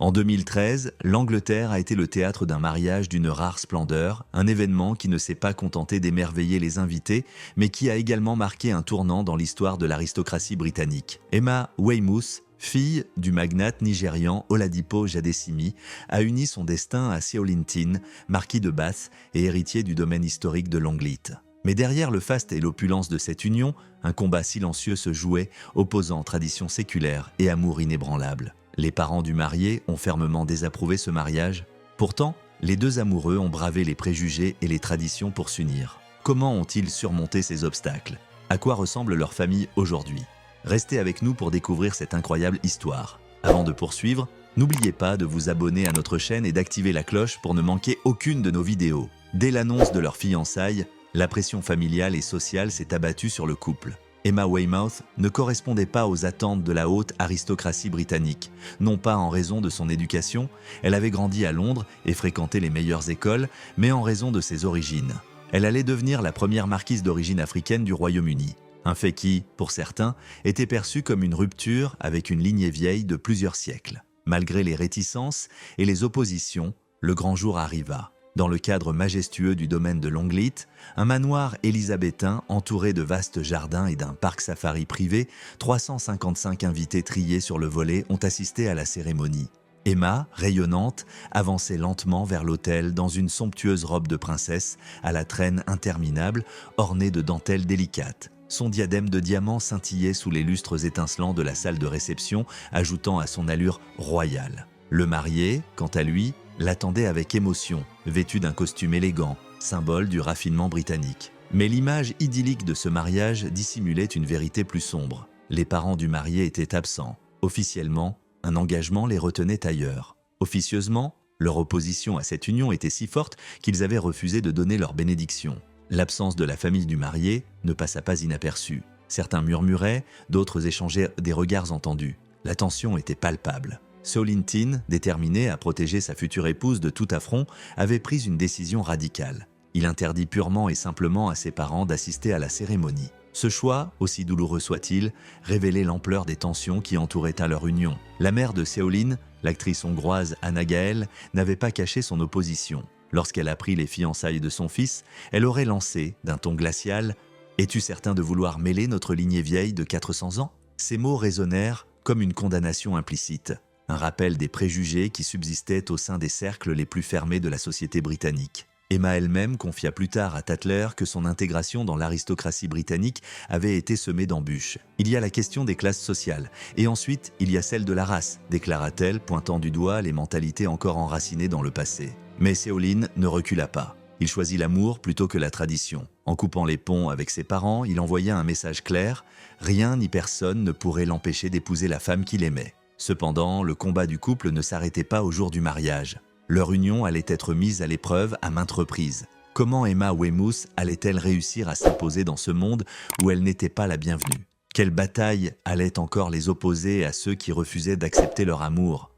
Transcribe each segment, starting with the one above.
En 2013, l'Angleterre a été le théâtre d'un mariage d'une rare splendeur, un événement qui ne s'est pas contenté d'émerveiller les invités, mais qui a également marqué un tournant dans l'histoire de l'aristocratie britannique. Emma Weymouth, fille du magnate nigérian Oladipo Jadesimi, a uni son destin à Seolintin, marquis de Bath et héritier du domaine historique de Longleat. Mais derrière le faste et l'opulence de cette union, un combat silencieux se jouait, opposant tradition séculaire et amour inébranlable. Les parents du marié ont fermement désapprouvé ce mariage. Pourtant, les deux amoureux ont bravé les préjugés et les traditions pour s'unir. Comment ont-ils surmonté ces obstacles? À quoi ressemble leur famille aujourd'hui? Restez avec nous pour découvrir cette incroyable histoire. Avant de poursuivre, n'oubliez pas de vous abonner à notre chaîne et d'activer la cloche pour ne manquer aucune de nos vidéos. Dès l'annonce de leur fiançailles, la pression familiale et sociale s'est abattue sur le couple. Emma Weymouth ne correspondait pas aux attentes de la haute aristocratie britannique. Non pas en raison de son éducation, elle avait grandi à Londres et fréquenté les meilleures écoles, mais en raison de ses origines. Elle allait devenir la première marquise d'origine africaine du Royaume-Uni. Un fait qui, pour certains, était perçu comme une rupture avec une lignée vieille de plusieurs siècles. Malgré les réticences et les oppositions, le grand jour arriva. Dans le cadre majestueux du domaine de Longleat, un manoir élisabétain entouré de vastes jardins et d'un parc safari privé, 355 invités triés sur le volet ont assisté à la cérémonie. Emma, rayonnante, avançait lentement vers l'autel dans une somptueuse robe de princesse à la traîne interminable, ornée de dentelles délicates. Son diadème de diamants scintillait sous les lustres étincelants de la salle de réception, ajoutant à son allure royale. Le marié, quant à lui, l'attendait avec émotion, vêtu d'un costume élégant, symbole du raffinement britannique. Mais l'image idyllique de ce mariage dissimulait une vérité plus sombre. Les parents du marié étaient absents. Officiellement, un engagement les retenait ailleurs. Officieusement, leur opposition à cette union était si forte qu'ils avaient refusé de donner leur bénédiction. L'absence de la famille du marié ne passa pas inaperçue. Certains murmuraient, d'autres échangeaient des regards entendus. La tension était palpable. Seolintin, déterminé à protéger sa future épouse de tout affront, avait pris une décision radicale. Il interdit purement et simplement à ses parents d'assister à la cérémonie. Ce choix, aussi douloureux soit-il, révélait l'ampleur des tensions qui entouraient à leur union. La mère de Seolin, l'actrice hongroise Anna Gaël, n'avait pas caché son opposition. Lorsqu'elle apprit les fiançailles de son fils, elle aurait lancé, d'un ton glacial, « Es-tu certain de vouloir mêler notre lignée vieille de 400 ans ?» Ces mots résonnèrent comme une condamnation implicite. Un rappel des préjugés qui subsistaient au sein des cercles les plus fermés de la société britannique. Emma elle-même confia plus tard à Tatler que son intégration dans l'aristocratie britannique avait été semée d'embûches. Il y a la question des classes sociales, et ensuite il y a celle de la race, déclara-t-elle, pointant du doigt les mentalités encore enracinées dans le passé. Mais Seolin ne recula pas. Il choisit l'amour plutôt que la tradition. En coupant les ponts avec ses parents, il envoya un message clair : rien ni personne ne pourrait l'empêcher d'épouser la femme qu'il aimait. Cependant, le combat du couple ne s'arrêtait pas au jour du mariage. Leur union allait être mise à l'épreuve à maintes reprises. Comment Emma Weymouth allait-elle réussir à s'imposer dans ce monde où elle n'était pas la bienvenue? Quelle bataille allait encore les opposer à ceux qui refusaient d'accepter leur amour?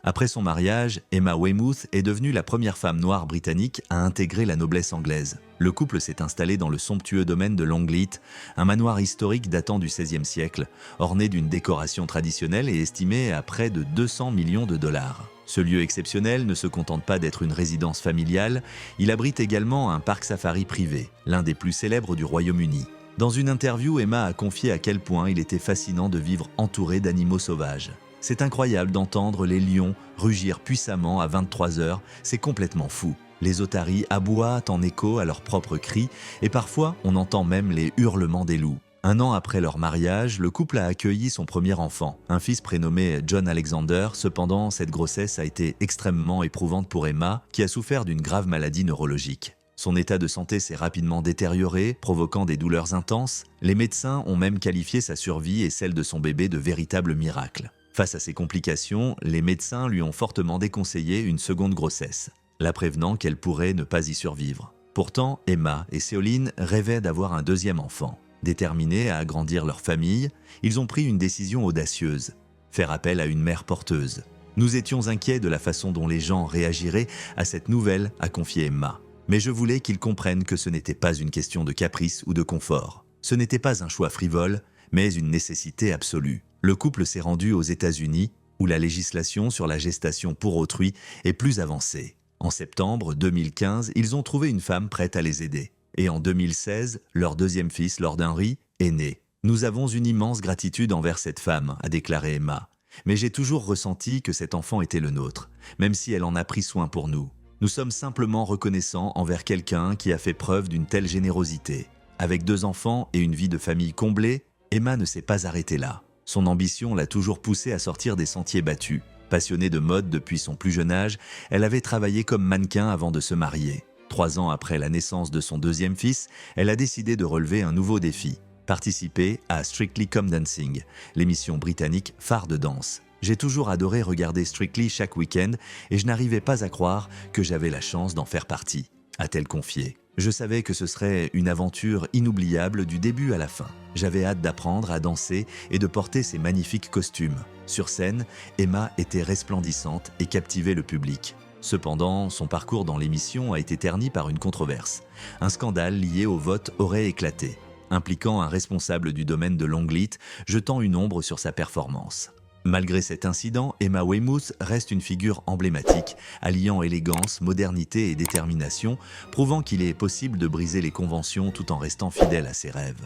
Après son mariage, Emma Weymouth est devenue la première femme noire britannique à intégrer la noblesse anglaise. Le couple s'est installé dans le somptueux domaine de Longleat, un manoir historique datant du XVIe siècle, orné d'une décoration traditionnelle et estimé à près de 200 millions de dollars. Ce lieu exceptionnel ne se contente pas d'être une résidence familiale, il abrite également un parc safari privé, l'un des plus célèbres du Royaume-Uni. Dans une interview, Emma a confié à quel point il était fascinant de vivre entouré d'animaux sauvages. C'est incroyable d'entendre les lions rugir puissamment à 23 heures, c'est complètement fou. Les otaries aboient en écho à leurs propres cris et parfois on entend même les hurlements des loups. Un an après leur mariage, le couple a accueilli son premier enfant, un fils prénommé John Alexander. Cependant, cette grossesse a été extrêmement éprouvante pour Emma, qui a souffert d'une grave maladie neurologique. Son état de santé s'est rapidement détérioré, provoquant des douleurs intenses. Les médecins ont même qualifié sa survie et celle de son bébé de véritables miracles. Face à ces complications, les médecins lui ont fortement déconseillé une seconde grossesse, la prévenant qu'elle pourrait ne pas y survivre. Pourtant, Emma et Seolin rêvaient d'avoir un deuxième enfant. Déterminés à agrandir leur famille, ils ont pris une décision audacieuse, faire appel à une mère porteuse. Nous étions inquiets de la façon dont les gens réagiraient à cette nouvelle, a confié Emma. Mais je voulais qu'ils comprennent que ce n'était pas une question de caprice ou de confort. Ce n'était pas un choix frivole, mais une nécessité absolue. Le couple s'est rendu aux États-Unis où la législation sur la gestation pour autrui est plus avancée. En septembre 2015, ils ont trouvé une femme prête à les aider. Et en 2016, leur deuxième fils, Lord Henry, est né. « Nous avons une immense gratitude envers cette femme », a déclaré Emma. « Mais j'ai toujours ressenti que cet enfant était le nôtre, même si elle en a pris soin pour nous. Nous sommes simplement reconnaissants envers quelqu'un qui a fait preuve d'une telle générosité. » Avec 2 enfants et une vie de famille comblée, Emma ne s'est pas arrêtée là. Son ambition l'a toujours poussée à sortir des sentiers battus. Passionnée de mode depuis son plus jeune âge, elle avait travaillé comme mannequin avant de se marier. 3 ans après la naissance de son deuxième fils, elle a décidé de relever un nouveau défi. Participer à Strictly Come Dancing, l'émission britannique phare de danse. J'ai toujours adoré regarder Strictly chaque week-end et je n'arrivais pas à croire que j'avais la chance d'en faire partie, a-t-elle confié. Je savais que ce serait une aventure inoubliable du début à la fin. J'avais hâte d'apprendre à danser et de porter ces magnifiques costumes. Sur scène, Emma était resplendissante et captivait le public. Cependant, son parcours dans l'émission a été terni par une controverse. Un scandale lié au vote aurait éclaté, impliquant un responsable du domaine de Longleat, jetant une ombre sur sa performance. Malgré cet incident, Emma Weymouth reste une figure emblématique, alliant élégance, modernité et détermination, prouvant qu'il est possible de briser les conventions tout en restant fidèle à ses rêves.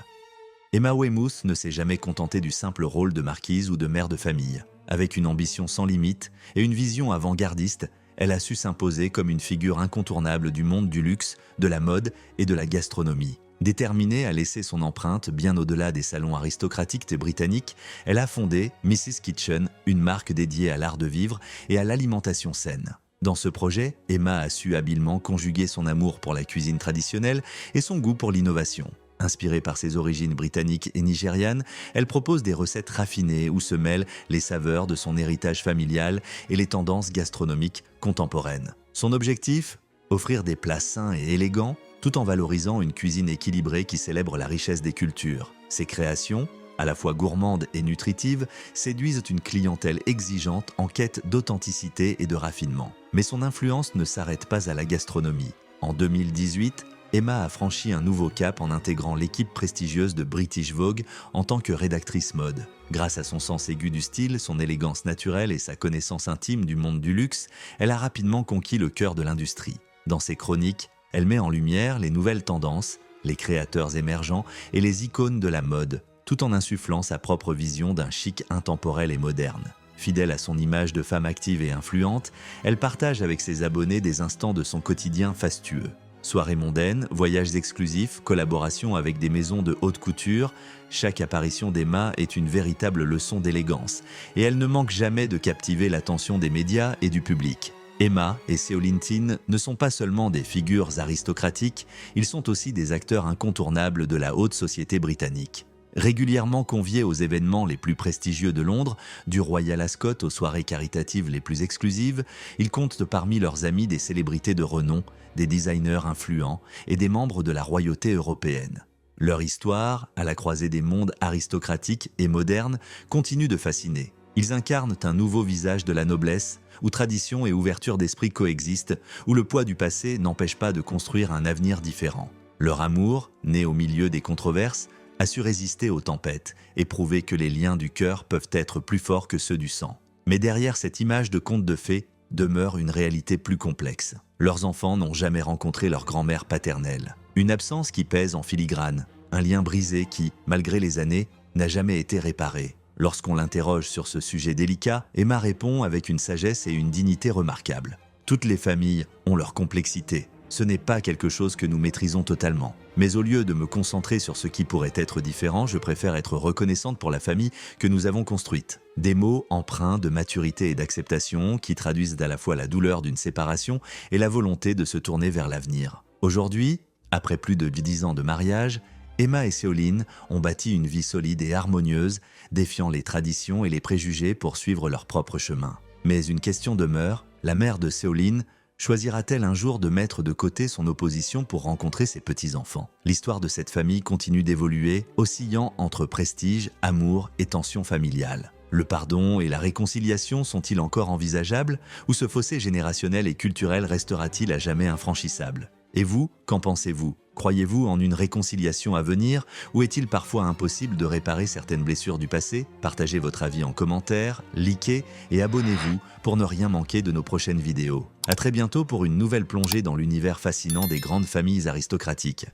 Emma Weymouth ne s'est jamais contentée du simple rôle de marquise ou de mère de famille. Avec une ambition sans limite et une vision avant-gardiste, elle a su s'imposer comme une figure incontournable du monde du luxe, de la mode et de la gastronomie. Déterminée à laisser son empreinte bien au-delà des salons aristocratiques et britanniques, elle a fondé Mrs Kitchen, une marque dédiée à l'art de vivre et à l'alimentation saine. Dans ce projet, Emma a su habilement conjuguer son amour pour la cuisine traditionnelle et son goût pour l'innovation. Inspirée par ses origines britanniques et nigérianes, elle propose des recettes raffinées où se mêlent les saveurs de son héritage familial et les tendances gastronomiques contemporaines. Son objectif ? Offrir des plats sains et élégants, tout en valorisant une cuisine équilibrée qui célèbre la richesse des cultures. Ses créations, à la fois gourmandes et nutritives, séduisent une clientèle exigeante en quête d'authenticité et de raffinement. Mais son influence ne s'arrête pas à la gastronomie. En 2018, Emma a franchi un nouveau cap en intégrant l'équipe prestigieuse de British Vogue en tant que rédactrice mode. Grâce à son sens aigu du style, son élégance naturelle et sa connaissance intime du monde du luxe, elle a rapidement conquis le cœur de l'industrie. Dans ses chroniques, elle met en lumière les nouvelles tendances, les créateurs émergents et les icônes de la mode, tout en insufflant sa propre vision d'un chic intemporel et moderne. Fidèle à son image de femme active et influente, elle partage avec ses abonnés des instants de son quotidien fastueux. Soirées mondaines, voyages exclusifs, collaborations avec des maisons de haute couture, chaque apparition d'Emma est une véritable leçon d'élégance et elle ne manque jamais de captiver l'attention des médias et du public. Emma et Seolin Tin ne sont pas seulement des figures aristocratiques, ils sont aussi des acteurs incontournables de la haute société britannique. Régulièrement conviés aux événements les plus prestigieux de Londres, du Royal Ascot aux soirées caritatives les plus exclusives, ils comptent parmi leurs amis des célébrités de renom, des designers influents et des membres de la royauté européenne. Leur histoire, à la croisée des mondes aristocratiques et modernes, continue de fasciner. Ils incarnent un nouveau visage de la noblesse, où tradition et ouverture d'esprit coexistent, où le poids du passé n'empêche pas de construire un avenir différent. Leur amour, né au milieu des controverses, a su résister aux tempêtes et prouver que les liens du cœur peuvent être plus forts que ceux du sang. Mais derrière cette image de conte de fées demeure une réalité plus complexe. Leurs enfants n'ont jamais rencontré leur grand-mère paternelle. Une absence qui pèse en filigrane, un lien brisé qui, malgré les années, n'a jamais été réparé. Lorsqu'on l'interroge sur ce sujet délicat, Emma répond avec une sagesse et une dignité remarquables. Toutes les familles ont leur complexité. Ce n'est pas quelque chose que nous maîtrisons totalement. Mais au lieu de me concentrer sur ce qui pourrait être différent, je préfère être reconnaissante pour la famille que nous avons construite. Des mots empreints de maturité et d'acceptation qui traduisent à la fois la douleur d'une séparation et la volonté de se tourner vers l'avenir. Aujourd'hui, après plus de 10 ans de mariage, Emma et Seolin ont bâti une vie solide et harmonieuse, défiant les traditions et les préjugés pour suivre leur propre chemin. Mais une question demeure, la mère de Seolin choisira-t-elle un jour de mettre de côté son opposition pour rencontrer ses petits-enfants? L'histoire de cette famille continue d'évoluer, oscillant entre prestige, amour et tension familiale. Le pardon et la réconciliation sont-ils encore envisageables ou ce fossé générationnel et culturel restera-t-il à jamais infranchissable? Et vous, qu'en pensez-vous? Croyez-vous en une réconciliation à venir ou est-il parfois impossible de réparer certaines blessures du passé? Partagez votre avis en commentaire, likez et abonnez-vous pour ne rien manquer de nos prochaines vidéos. À très bientôt pour une nouvelle plongée dans l'univers fascinant des grandes familles aristocratiques.